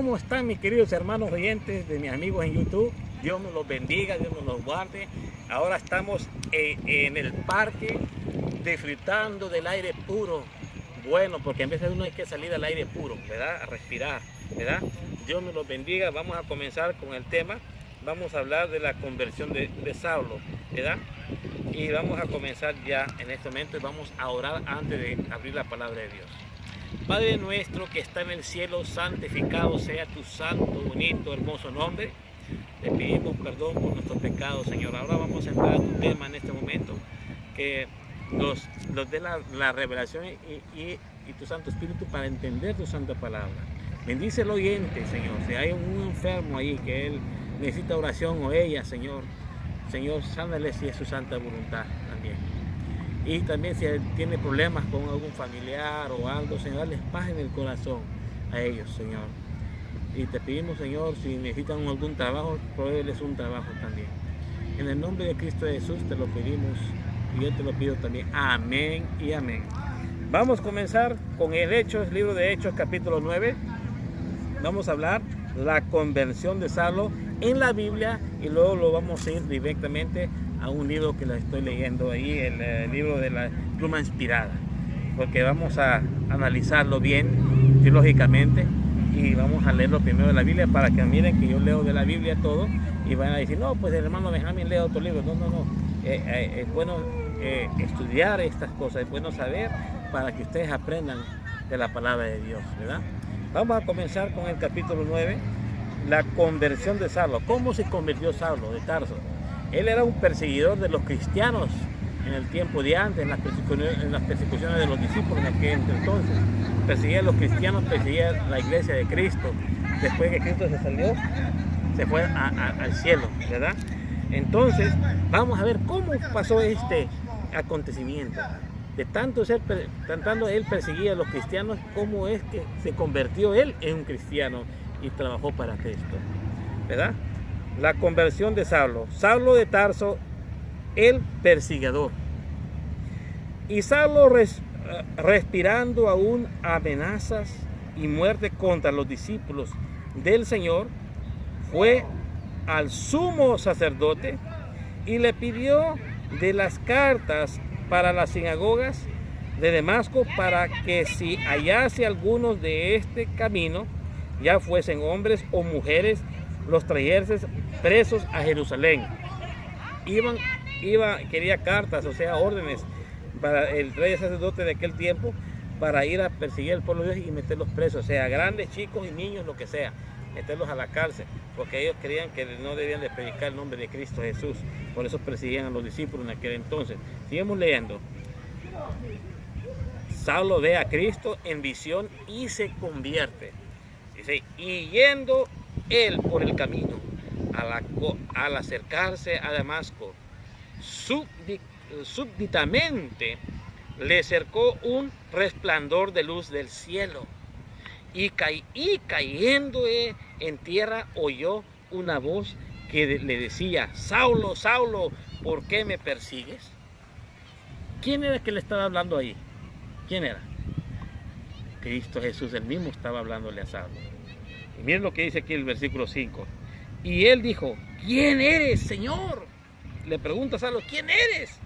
¿Cómo están mis queridos hermanos oyentes de mis amigos en YouTube? Dios nos los bendiga, Dios nos los guarde. Ahora estamos en el parque disfrutando del aire puro. Bueno, porque en vez de uno hay que salir al aire puro, ¿verdad? A respirar, ¿verdad? Dios nos los bendiga. Vamos a comenzar con el tema. Vamos a hablar de la conversión de Saulo, ¿verdad? Y vamos a comenzar ya en este momento y vamos a orar antes de abrir la palabra de Dios. Padre nuestro que está en el cielo, santificado sea tu santo, bonito, hermoso nombre. Te pedimos perdón por nuestros pecados, Señor. Ahora vamos a entrar a tu tema en este momento, que nos dé la revelación y tu Santo Espíritu para entender tu santa palabra. Bendice el oyente, Señor. Si hay un enfermo ahí que él necesita oración o ella, Señor, sánale si es su santa voluntad también. Y también si tiene problemas con algún familiar o algo, Señor, dale paz en el corazón a ellos, Señor. Y te pedimos, Señor, si necesitan algún trabajo, provéeles un trabajo también. En el nombre de Cristo Jesús te lo pedimos y yo te lo pido también. Amén y amén. Vamos a comenzar con el Hechos, libro de Hechos, capítulo 9. Vamos a hablar la conversión de Saulo en la Biblia y luego lo vamos a ir directamente a un libro que la estoy leyendo ahí, el libro de la pluma inspirada, porque vamos a analizarlo bien teológicamente y vamos a leerlo primero de la Biblia para que miren que yo leo de la Biblia todo y van a decir, no, pues el hermano Benjamín lee otro libro. No. Es bueno estudiar estas cosas, es bueno saber para que ustedes aprendan de la palabra de Dios, ¿verdad? Vamos a comenzar con el capítulo 9, la conversión de Saulo. ¿Cómo se convirtió Saulo de Tarso? Él era un perseguidor de los cristianos en el tiempo de antes, en las persecuciones de los discípulos en aquel entonces. Perseguía a los cristianos, perseguía a la iglesia de Cristo. Después que Cristo se salió, se fue al cielo, ¿verdad? Entonces, vamos a ver cómo pasó este acontecimiento. De tanto él perseguía a los cristianos, cómo es que se convirtió él en un cristiano y trabajó para Cristo, ¿verdad? La conversión de Saulo. Saulo de Tarso, el perseguidor. Y Saulo respirando aún amenazas y muerte contra los discípulos del Señor, fue al sumo sacerdote y le pidió de las cartas para las sinagogas de Damasco para que si hallase algunos de este camino, ya fuesen hombres o mujeres, los trajese presos a Jerusalén. Quería cartas, o sea, órdenes para el rey sacerdote de aquel tiempo para ir a perseguir al pueblo de Dios y meterlos presos, o sea, grandes, chicos y niños, lo que sea, meterlos a la cárcel, porque ellos creían que no debían de predicar el nombre de Cristo Jesús. Por eso perseguían a los discípulos en aquel entonces. Seguimos leyendo. Saulo ve a Cristo en visión y se convierte. Dice, y yendo él por el camino, al acercarse a Damasco, súbitamente le cercó un resplandor de luz del cielo. Y cayendo en tierra oyó una voz que le decía, Saulo, Saulo, ¿por qué me persigues? ¿Quién era que le estaba hablando ahí? ¿Quién era? Cristo Jesús, él mismo estaba hablándole a Saulo. Y miren lo que dice aquí el versículo 5. Y él dijo, ¿quién eres, Señor? Le pregunta a Saulo, ¿quién eres?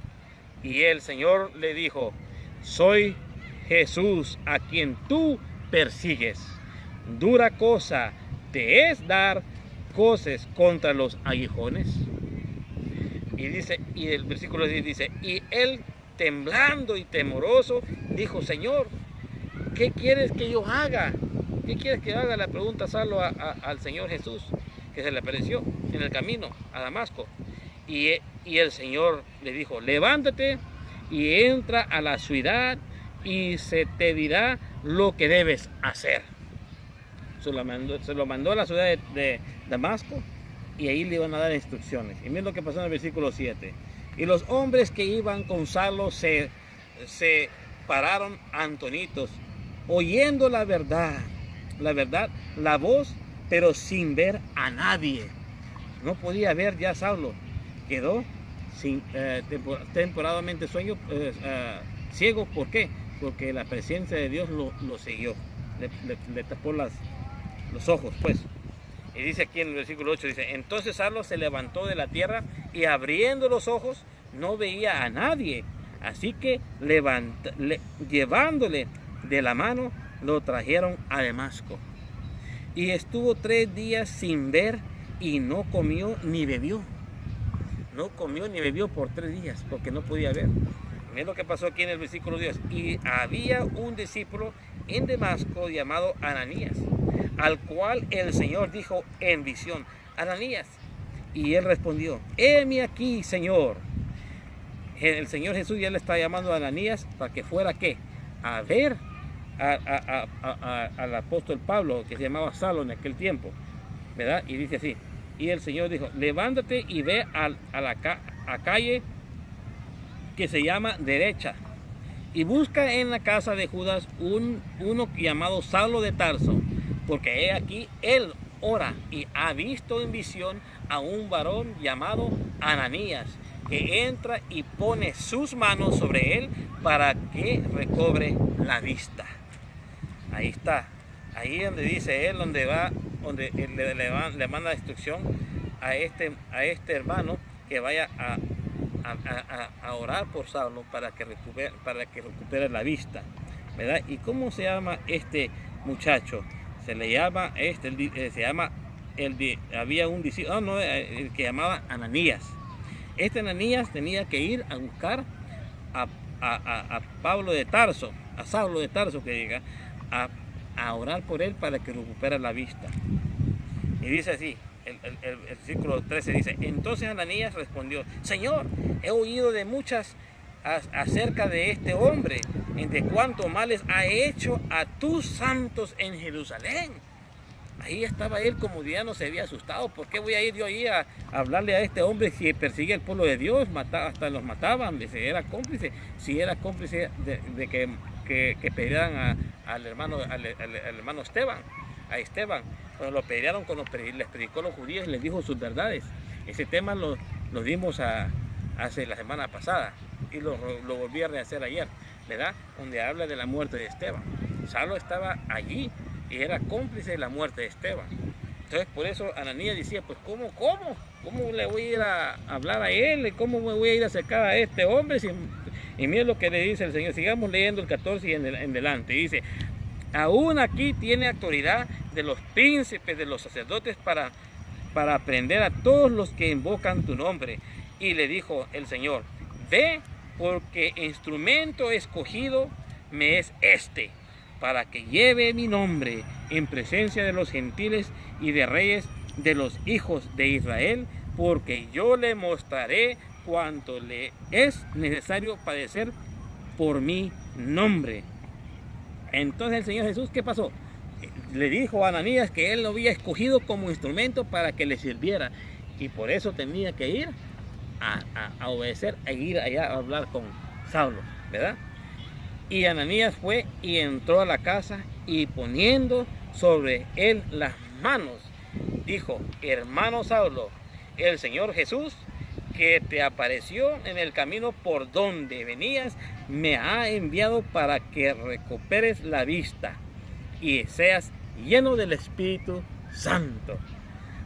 Y el Señor le dijo, soy Jesús a quien tú persigues. Dura cosa te es dar coces contra los aguijones. Y dice, y el versículo 10 dice, y él temblando y temoroso dijo, Señor, ¿qué quieres que yo haga? ¿Qué quieres que yo haga? Le pregunta Saulo al Señor Jesús, que se le apareció en el camino a Damasco. Y el Señor le dijo, levántate y entra a la ciudad y se te dirá lo que debes hacer. Se lo mandó a la ciudad de Damasco y ahí le iban a dar instrucciones. Y miren lo que pasó en el versículo 7. Y los hombres que iban con Saulo se pararon antonitos, oyendo la verdad, la voz, pero sin ver a nadie. No podía ver ya Saulo. Quedó temporalmente ciego. ¿Por qué? Porque la presencia de Dios lo siguió. Le tapó las los ojos, pues. Y dice aquí en el versículo 8, dice, entonces Saulo se levantó de la tierra y abriendo los ojos no veía a nadie. Así que llevándole de la mano, lo trajeron a Damasco. Y estuvo 3 días sin ver y no comió ni bebió. No comió ni bebió por 3 días porque no podía ver. Miren lo que pasó aquí en el versículo 10. Y había un discípulo en Damasco llamado Ananías, al cual el Señor dijo en visión, Ananías. Y él respondió, heme aquí, Señor. El Señor Jesús ya le está llamando a Ananías para que fuera, ¿qué? A ver al apóstol Pablo, que se llamaba Saulo en aquel tiempo, ¿verdad? Y dice así, y el Señor dijo, levántate y ve a la calle que se llama Derecha, y busca en la casa de Judas uno llamado Saulo de Tarso, porque he aquí, él ora y ha visto en visión a un varón llamado Ananías, que entra y pone sus manos sobre él para que recobre la vista. Ahí está, ahí donde dice él, donde él le manda instrucción a este hermano que vaya a orar por Saulo para que recupere la vista, ¿verdad? ¿Y cómo se llama este muchacho? Se le llama había un discípulo, el que llamaba Ananías. Este Ananías tenía que ir a buscar a Pablo de Tarso, a Saulo de Tarso, que diga, a orar por él para que recupere la vista. Y dice así, el versículo 13 dice, entonces Ananías respondió, Señor, he oído de muchas acerca de este hombre, de cuánto males ha hecho a tus santos en Jerusalén. Ahí estaba él, como ya no se había asustado. ¿Por qué voy a ir yo ahí a hablarle a este hombre si persigue al pueblo de Dios? Hasta los mataban. Dice, era cómplice. Si era cómplice de que pidieran al hermano Esteban, a Esteban. Cuando lo pidieron, cuando les predicó a los judíos y les dijo sus verdades. Ese tema lo dimos hace la semana pasada y lo volví a rehacer ayer, ¿verdad? Donde habla de la muerte de Esteban. Saulo estaba allí y era cómplice de la muerte de Esteban. Entonces por eso Ananías decía, pues ¿cómo le voy a ir a hablar a él? ¿Cómo me voy a ir a acercar a este hombre? Y miren lo que le dice el Señor. Sigamos leyendo el 14 y en delante. Dice, aún aquí tiene autoridad de los príncipes, de los sacerdotes para prender a todos los que invocan tu nombre. Y le dijo el Señor, ve, porque instrumento escogido me es este, para que lleve mi nombre en presencia de los gentiles y de reyes de los hijos de Israel, porque yo le mostraré cuánto le es necesario padecer por mi nombre. Entonces el Señor Jesús, ¿qué pasó? Le dijo a Ananías que él lo había escogido como instrumento para que le sirviera, y por eso tenía que ir a obedecer, a ir allá a hablar con Saulo, ¿verdad? Y Ananías fue y entró a la casa y poniendo sobre él las manos, dijo, hermano Saulo, el Señor Jesús, que te apareció en el camino por donde venías, me ha enviado para que recuperes la vista y seas lleno del Espíritu Santo.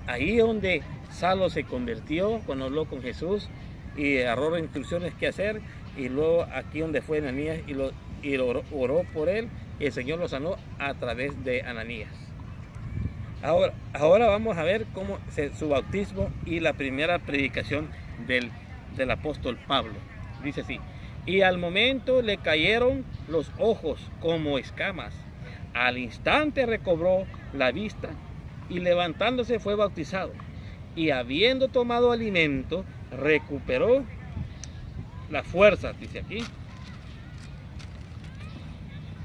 Ahí donde Saulo se convirtió cuando habló con Jesús y agarró las instrucciones que hacer, y luego aquí donde fue Ananías y oró por él, y el Señor lo sanó a través de Ananías. Ahora vamos a ver su bautismo y la primera predicación del apóstol Pablo. Dice así, y al momento le cayeron los ojos como escamas, al instante recobró la vista y levantándose fue bautizado, y habiendo tomado alimento recuperó las fuerzas, dice aquí,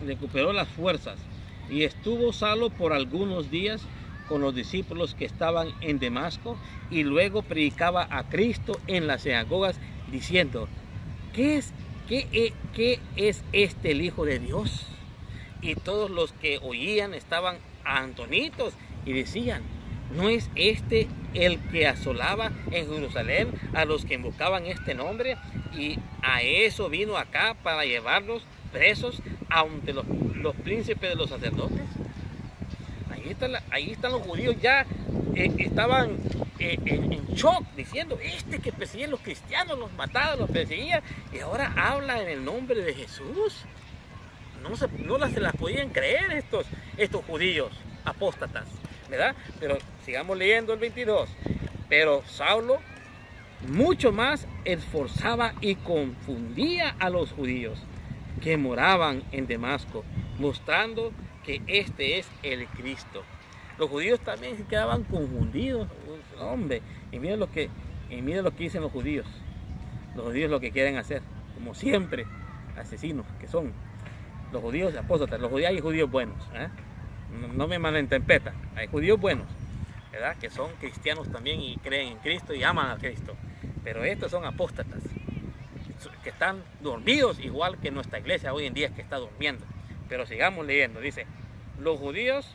recuperó las fuerzas, y estuvo Saulo por algunos días con los discípulos que estaban en Damasco, y luego predicaba a Cristo en las sinagogas diciendo, ¿qué es este el Hijo de Dios? Y todos los que oían estaban atonitos y decían, ¿no es este el que asolaba en Jerusalén a los que invocaban este nombre? Y a eso vino acá para llevarlos presos ante los príncipes de los sacerdotes. Ahí están los judíos ya, estaban en shock, diciendo, que perseguía a los cristianos, los mataba, los perseguía, y ahora habla en el nombre de Jesús. No se las podían creer estos judíos apóstatas, ¿verdad? Pero sigamos leyendo el 22. Pero Saulo mucho más esforzaba y confundía a los judíos que moraban en Damasco, mostrando que este es el Cristo. Los judíos también se quedaban confundidos, hombre, y miren lo que dicen los judíos. Los judíos lo que quieren hacer, como siempre, asesinos que son. Los judíos apóstatas, hay judíos buenos, ¿eh? No me malinterpretan, hay judíos buenos, ¿verdad? Que son cristianos también y creen en Cristo y aman a Cristo. Pero estos son apóstatas, que están dormidos, igual que nuestra iglesia hoy en día que está durmiendo. Pero sigamos leyendo, dice, los judíos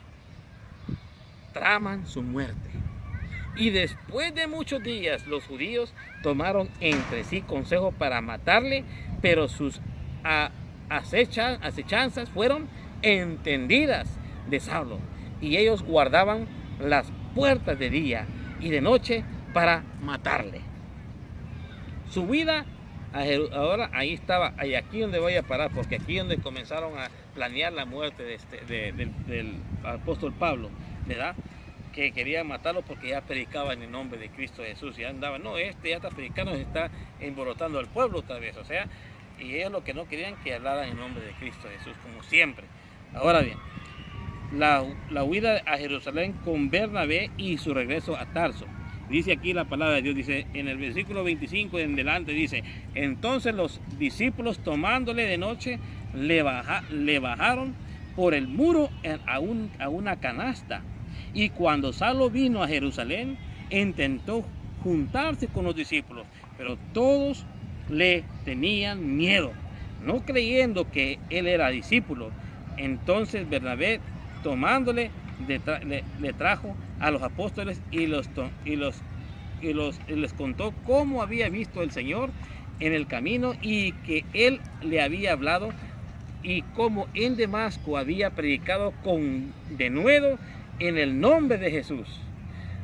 traman su muerte. Y después de muchos días, los judíos tomaron entre sí consejo para matarle, pero sus acechanzas fueron entendidas de Saulo, y ellos guardaban las puertas de día y de noche para matarle. Su vida, ahora ahí estaba, y aquí donde voy a parar, porque aquí donde comenzaron a planear la muerte del apóstol Pablo, ¿verdad? Que querían matarlo porque ya predicaba en el nombre de Cristo Jesús, y andaba, ya está predicando, se está emborotando al pueblo otra vez, y ellos lo que no querían que hablaran en nombre de Cristo Jesús, como siempre. Ahora bien, la huida a Jerusalén con Bernabé y su regreso a Tarso. Dice aquí la palabra de Dios, dice en el versículo 25 en adelante, dice, entonces los discípulos tomándole de noche, le bajaron por el muro a una canasta. Y cuando Saulo vino a Jerusalén, intentó juntarse con los discípulos, pero todos le tenían miedo, no creyendo que él era discípulo. Entonces Bernabé, tomándole, le trajo a los apóstoles y les contó cómo había visto el Señor en el camino y que él le había hablado, y cómo en Damasco había predicado con denuedo en el nombre de Jesús.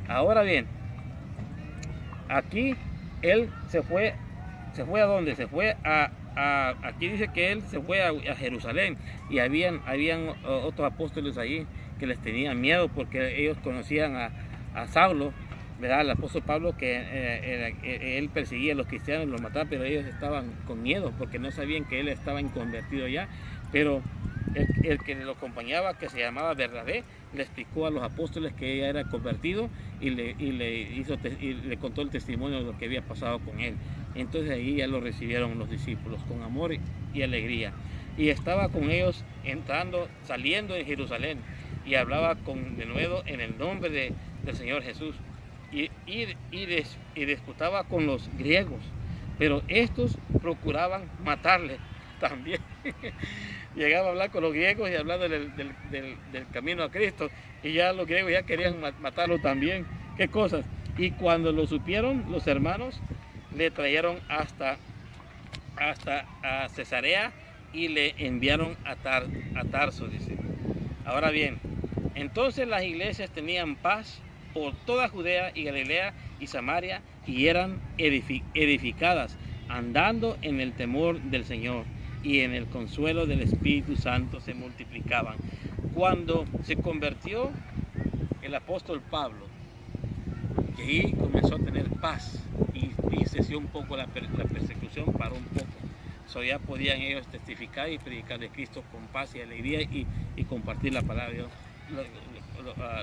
Ahora bien, aquí él se fue ¿a dónde? Se fue aquí dice que él se fue a Jerusalén, y habían otros apóstoles allí que les tenían miedo porque ellos conocían a Saulo, ¿verdad? El apóstol Pablo, que él perseguía a los cristianos, los mataba, pero ellos estaban con miedo porque no sabían que él estaba inconvertido ya. Pero el que lo acompañaba, que se llamaba Bernabé, le explicó a los apóstoles que ella era convertido y le contó el testimonio de lo que había pasado con él. Entonces ahí ya lo recibieron los discípulos con amor y alegría. Y estaba con ellos saliendo de Jerusalén, y hablaba con denuedo en el nombre del Señor Jesús. Y disputaba con los griegos, pero estos procuraban matarle también. Llegaba a hablar con los griegos y hablando del camino a Cristo, y ya los griegos ya querían matarlo también. ¿Qué cosas? Y cuando lo supieron, los hermanos le trajeron hasta a Cesarea y le enviaron a Tarso, dice. Ahora bien, entonces las iglesias tenían paz por toda Judea y Galilea y Samaria, y eran edificadas, andando en el temor del Señor, y en el consuelo del Espíritu Santo se multiplicaban. Cuando se convirtió el apóstol Pablo, que ahí comenzó a tener paz, y cesió un poco la persecución, paró un poco. Ya podían ellos testificar y predicar de Cristo con paz y alegría, y compartir la palabra de Dios.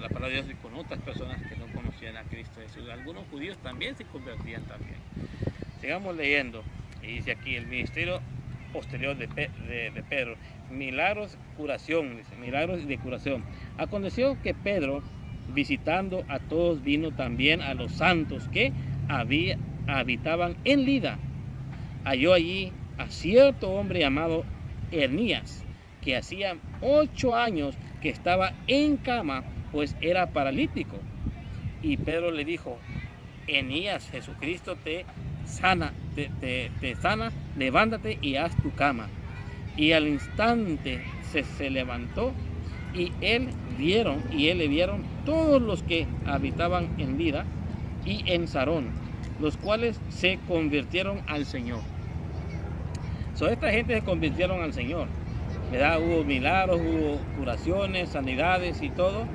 La palabra de Dios con otras personas que no conocían a Cristo Jesús. Algunos judíos también se convertían también. Sigamos leyendo. Y dice aquí el ministerio posterior de Pedro. Milagros, curación. Dice, milagros de curación. Aconteció que Pedro, visitando a todos, vino también a los santos que habitaban en Lida. Halló allí a cierto hombre llamado Enías, que hacía 8 años que estaba en cama, pues era paralítico. Y Pedro le dijo, Enías, Jesucristo te sana, levántate y haz tu cama. Y al instante se levantó y él le vieron todos los que habitaban en Lida y en Sarón, los cuales se convirtieron al Señor. Esta gente se convirtieron al Señor, ¿verdad? Hubo milagros, hubo curaciones, sanidades y todo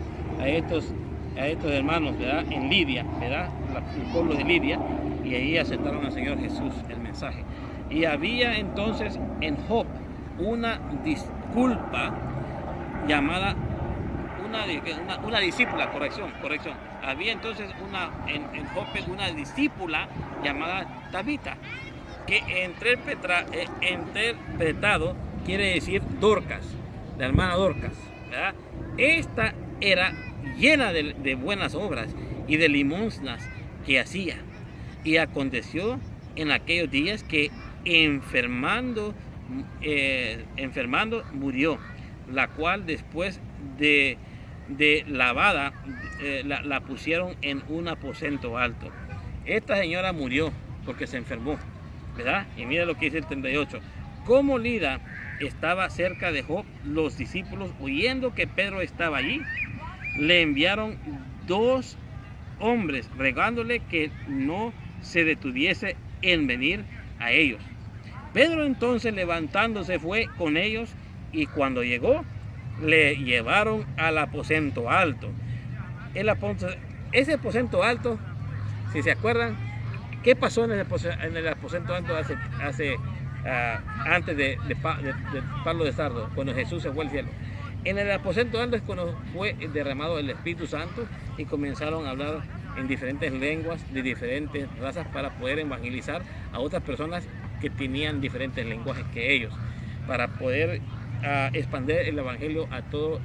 a estos hermanos, ¿verdad? En Lidia, ¿verdad? El pueblo de Lidia, y ahí aceptaron al Señor Jesús, el mensaje. Y había entonces en Joppe una disculpa llamada una discípula, corrección. Había entonces en Joppe una discípula llamada Tabita, que interpretado quiere decir Dorcas, la hermana Dorcas, ¿verdad? Esta era llena de buenas obras y de limosnas que hacía. Y aconteció en aquellos días que enfermando murió, la cual después de lavada la pusieron en un aposento alto. Esta señora murió porque se enfermó, ¿verdad? Y mira lo que dice el 38. Como Lida estaba cerca de Joppe, los discípulos, oyendo que Pedro estaba allí, le enviaron 2 hombres, rogándole que no se detuviese en venir a ellos. Pedro entonces, levantándose, fue con ellos, y cuando llegó, le llevaron al aposento alto. Ese aposento alto, si se acuerdan, ¿qué pasó en el aposento alto antes de Pablo de Sardo, cuando Jesús se fue al cielo? En el aposento alto es cuando fue derramado el Espíritu Santo y comenzaron a hablar en diferentes lenguas de diferentes razas para poder evangelizar a otras personas que tenían diferentes lenguajes que ellos, para poder expandir el evangelio a toda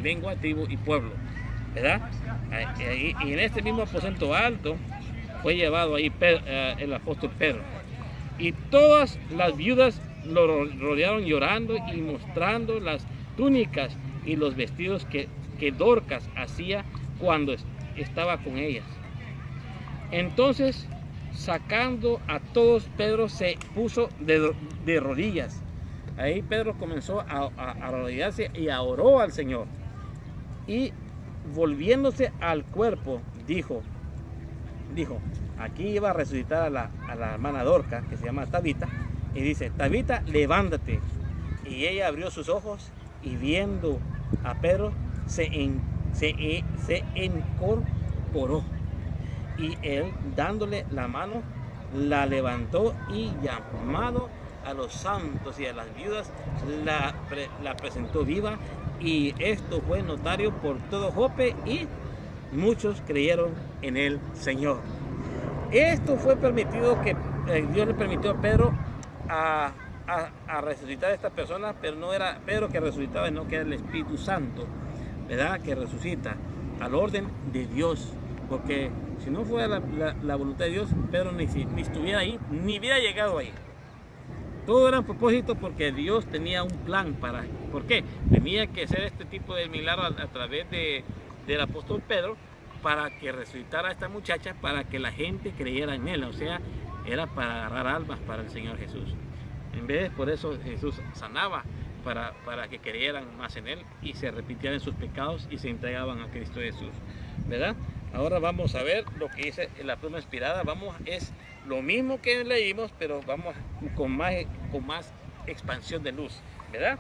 lengua, tribu y pueblo, ¿verdad? Y en este mismo aposento alto fue llevado ahí el apóstol Pedro, y todas las viudas lo rodearon llorando y mostrando las túnicas y los vestidos que Dorcas hacía cuando estaba con ellas. Entonces, sacando a todos, Pedro se puso de rodillas. Ahí Pedro comenzó a arrodillarse y oró al Señor. Y volviéndose al cuerpo, dijo, aquí iba a resucitar a la hermana Dorcas, que se llama Tabita, y dice: Tabita, levántate. Y ella abrió sus ojos, y viendo a Pedro, se incorporó. Y él, dándole la mano, la levantó, y llamado a los santos y a las viudas, la presentó viva. Y esto fue notario por todo Joppe, y muchos creyeron en el Señor. Esto fue permitido, que Dios le permitió a Pedro a resucitar a estas personas, pero no era Pedro que resucitaba, sino que era el Espíritu Santo, ¿verdad?, que resucita al orden de Dios. Porque si no fuera la voluntad de Dios, Pedro ni estuviera ahí, ni hubiera llegado ahí. Todo era un propósito, porque Dios tenía un plan para... ¿Por qué? Tenía que hacer este tipo de milagro a través del apóstol Pedro, para que resucitara a esta muchacha, para que la gente creyera en él. O sea, era para agarrar almas para el Señor Jesús. Por eso Jesús sanaba, para que creyeran más en él y se arrepintieran sus pecados y se entregaban a Cristo Jesús, ¿verdad? Ahora vamos a ver lo que dice la pluma inspirada. Es lo mismo que leímos, pero vamos con más expansión de luz, ¿verdad?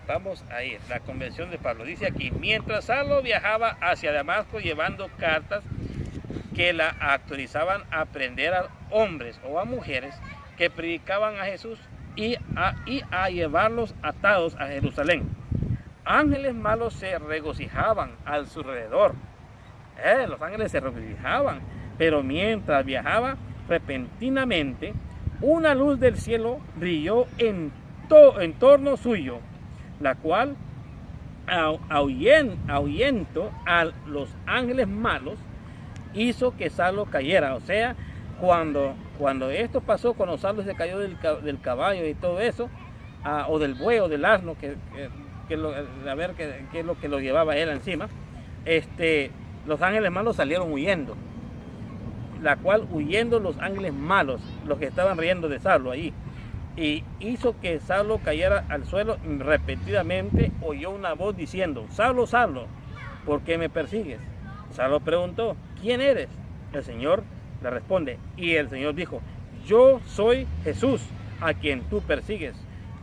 Vamos a ir, la convención de Pablo. Dice aquí: mientras Saulo viajaba hacia Damasco llevando cartas que la autorizaban a prender a hombres o a mujeres que predicaban a Jesús y a llevarlos atados a Jerusalén. Ángeles malos se regocijaban a su alrededor. Los ángeles se regocijaban. Pero mientras viajaba, repentinamente una luz del cielo brilló en torno suyo, la cual ahuyentó a los ángeles malos, hizo que Saulo cayera. O sea, cuando esto pasó, cuando Saulo se cayó del caballo y todo eso, o del buey o del asno, que es lo que lo llevaba él encima, los ángeles malos salieron huyendo, la cual huyendo los ángeles malos, los que estaban riendo de Saulo allí, y hizo que Saulo cayera al suelo. Repetidamente oyó una voz diciendo: Saulo, Saulo, ¿por qué me persigues? Saulo preguntó: ¿quién eres? El Señor le responde, y el Señor dijo: yo soy Jesús, a quien tú persigues.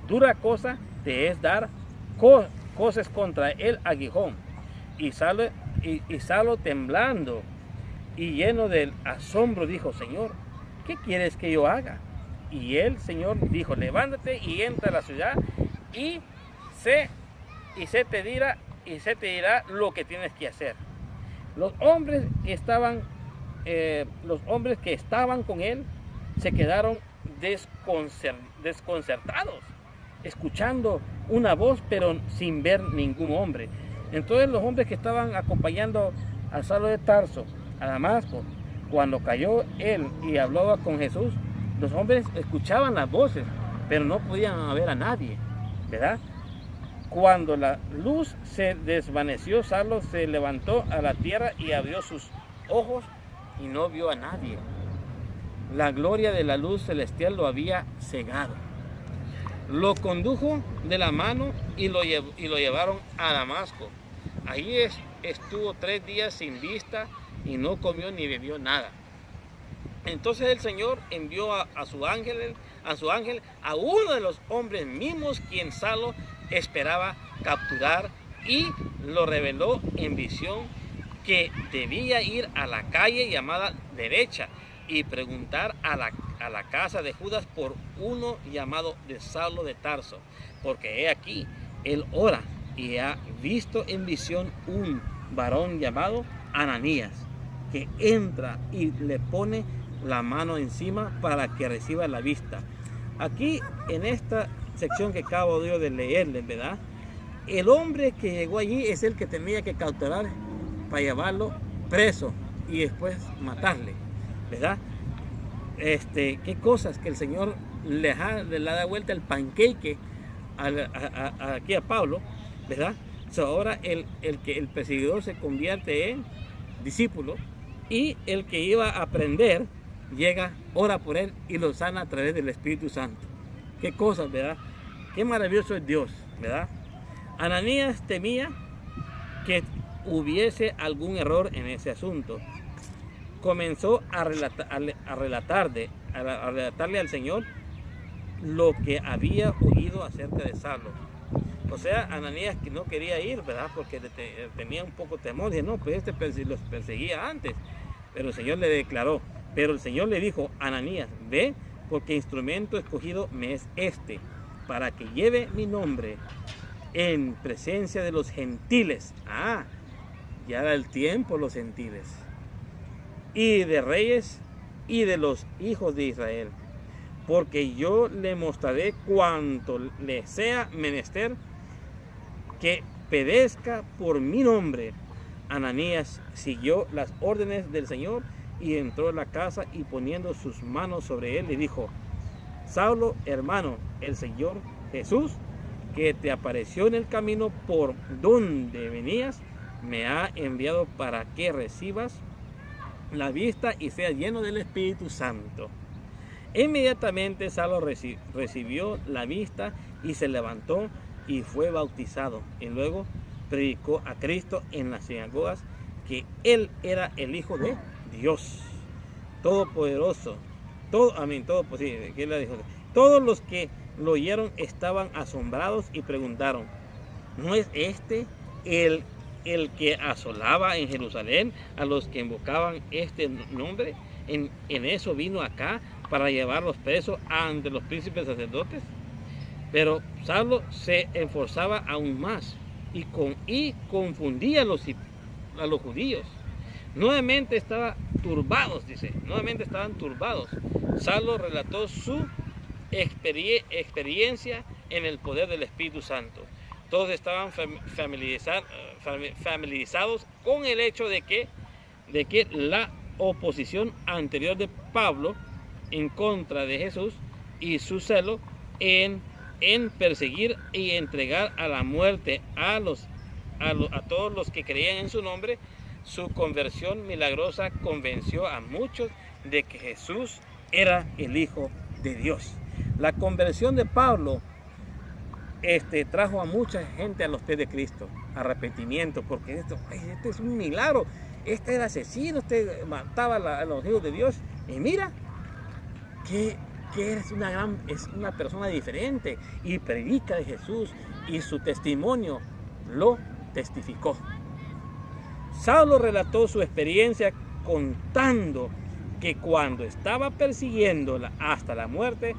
Dura cosa te es dar coces contra el aguijón. Y Saulo, temblando y lleno del asombro, dijo: Señor, ¿qué quieres que yo haga? Y el Señor dijo: levántate y entra a la ciudad, y se te dirá lo que tienes que hacer. Los hombres que estaban con él se quedaron desconcertados, escuchando una voz, pero sin ver ningún hombre. Entonces los hombres que estaban acompañando a Saulo de Tarso a Damasco, cuando cayó él y hablaba con Jesús, los hombres escuchaban las voces, pero no podían ver a nadie, ¿verdad? Cuando la luz se desvaneció, Saulo se levantó a la tierra y abrió sus ojos y no vio a nadie. La gloria de la luz celestial lo había cegado. Lo condujo de la mano y lo llevaron a Damasco. Allí estuvo 3 días sin vista y no comió ni bebió nada. Entonces el Señor envió a su ángel a uno de los hombres mismos quien Saulo esperaba capturar, y lo reveló en visión que debía ir a la calle llamada Derecha y preguntar a la casa de Judas por uno llamado de Saulo de Tarso, porque he aquí, él ora y ha visto en visión un varón llamado Ananías, que entra y le pone la mano encima para que reciba la vista. Aquí en esta sección que acabo de leerles, ¿verdad? El hombre que llegó allí es el que tenía que capturar para llevarlo preso y después matarle, ¿verdad? Qué cosas que el Señor le da vuelta el panqueque aquí a Pablo, ¿verdad? Ahora el perseguidor se convierte en discípulo, y el que iba a aprender llega, ora por él y lo sana a través del Espíritu Santo. Qué cosas, ¿verdad? Qué maravilloso es Dios, ¿verdad? Ananías temía que hubiese algún error en ese asunto. Comenzó a relatarle al Señor lo que había oído acerca de Saulo. O sea, Ananías que no quería ir, ¿verdad? Porque tenía un poco de temor. Dice: no, pues los perseguía antes. Pero el Señor le declaró. Pero el Señor le dijo: Ananías, ve, porque instrumento escogido me es este, para que lleve mi nombre en presencia de los gentiles. Ya era el tiempo los gentiles. Y de reyes y de los hijos de Israel. Porque yo le mostraré cuanto le sea menester que perezca por mi nombre. Ananías siguió las órdenes del Señor y entró a la casa, y poniendo sus manos sobre él le dijo: Saulo, hermano, el Señor Jesús, que te apareció en el camino por donde venías, me ha enviado para que recibas la vista y seas lleno del Espíritu Santo. Inmediatamente Saulo recibió la vista y se levantó y fue bautizado, y luego predicó a Cristo en las sinagogas que él era el Hijo de Dios Todopoderoso. Todo posible. Todos los que lo oyeron estaban asombrados y preguntaron: ¿no es este el que asolaba en Jerusalén a los que invocaban este nombre? En eso vino acá para llevarlos presos ante los príncipes sacerdotes. Pero Saulo se esforzaba aún más y confundía a los judíos. Nuevamente estaban turbados. Saulo relató su experiencia en el poder del Espíritu Santo. Todos estaban familiarizados con el hecho de que la oposición anterior de Pablo en contra de Jesús y su celo en perseguir y entregar a la muerte a todos los que creían en su nombre. Su conversión milagrosa convenció a muchos de que Jesús era el Hijo de Dios. La conversión de Pablo trajo a mucha gente a los pies de Cristo, arrepentimiento, porque este es un milagro. Este era asesino, mataba a los hijos de Dios, y mira que es una persona diferente, y predica de Jesús, y su testimonio lo testificó. Saulo relató su experiencia contando que cuando estaba persiguiéndola hasta la muerte,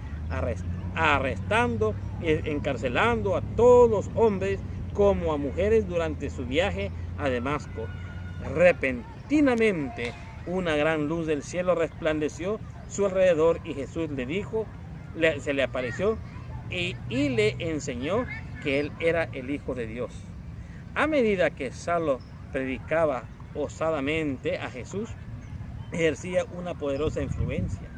arrestando y encarcelando a todos los hombres como a mujeres durante su viaje a Damasco, repentinamente una gran luz del cielo resplandeció a su alrededor y Jesús se le apareció y le enseñó que él era el Hijo de Dios. A medida que Saulo predicaba osadamente a Jesús, ejercía una poderosa influencia.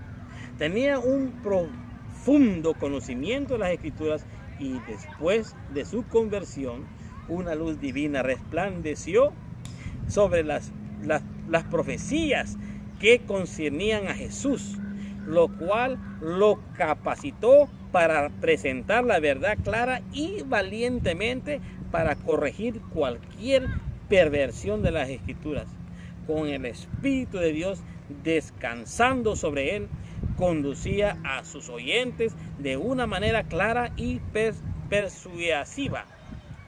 Tenía un profundo conocimiento de las Escrituras y después de su conversión, una luz divina resplandeció sobre las profecías que concernían a Jesús, lo cual lo capacitó para presentar la verdad clara y valientemente para corregir cualquier perversión de las Escrituras. Con el Espíritu de Dios descansando sobre él, conducía a sus oyentes de una manera clara y persuasiva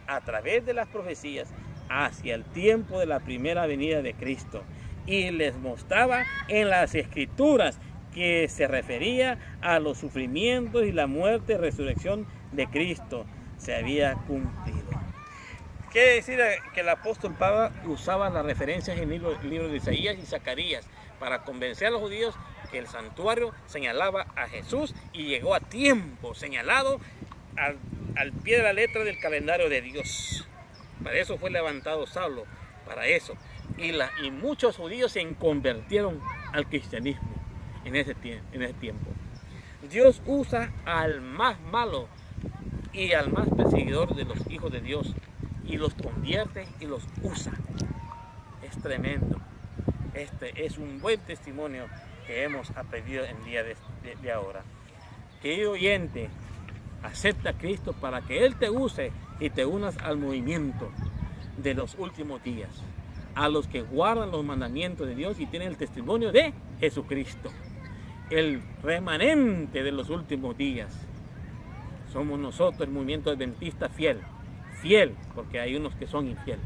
a través de las profecías hacia el tiempo de la primera venida de Cristo, y les mostraba en las Escrituras que se refería a los sufrimientos y la muerte y resurrección de Cristo se había cumplido. Quiere decir que el apóstol Pablo usaba las referencias en el libro de Isaías y Zacarías para convencer a los judíos que el santuario señalaba a Jesús y llegó a tiempo señalado al pie de la letra del calendario de Dios. Para eso fue levantado Saulo, para eso. Y muchos judíos se convirtieron al cristianismo en ese tiempo. Dios usa al más malo y al más perseguidor de los hijos de Dios y los convierte y los usa. Es tremendo. Este es un buen testimonio que hemos aprendido en el día de ahora. Querido oyente, acepta a Cristo para que Él te use y te unas al movimiento de los últimos días, a los que guardan los mandamientos de Dios y tienen el testimonio de Jesucristo, el remanente de los últimos días. Somos nosotros, el movimiento adventista fiel, porque hay unos que son infieles,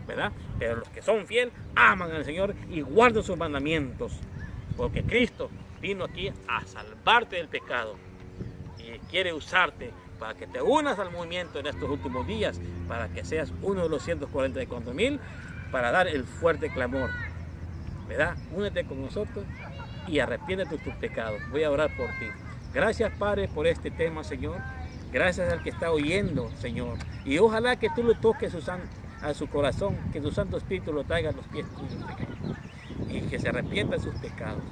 ¿verdad? Pero los que son fieles aman al Señor y guardan sus mandamientos, porque Cristo vino aquí a salvarte del pecado y quiere usarte para que te unas al movimiento en estos últimos días, para que seas uno de los 144,000, para dar el fuerte clamor, ¿verdad? Únete con nosotros y arrepiéntete de tus pecados. Voy a orar por ti. Gracias, Padre, por este tema, Señor. Gracias al que está oyendo, Señor. Y ojalá que tú lo toques a su corazón, que tu Santo Espíritu lo traiga a los pies tuyos, Señor, y que se arrepienta de sus pecados.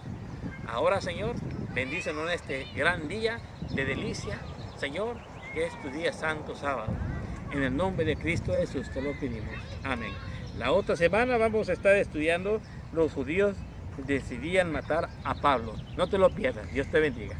Ahora, Señor, bendícenos en este gran día de delicia, Señor, que es tu día santo, sábado. En el nombre de Cristo Jesús te lo pedimos. Amén. La otra semana vamos a estar estudiando los judíos decidían matar a Pablo. No te lo pierdas. Dios te bendiga.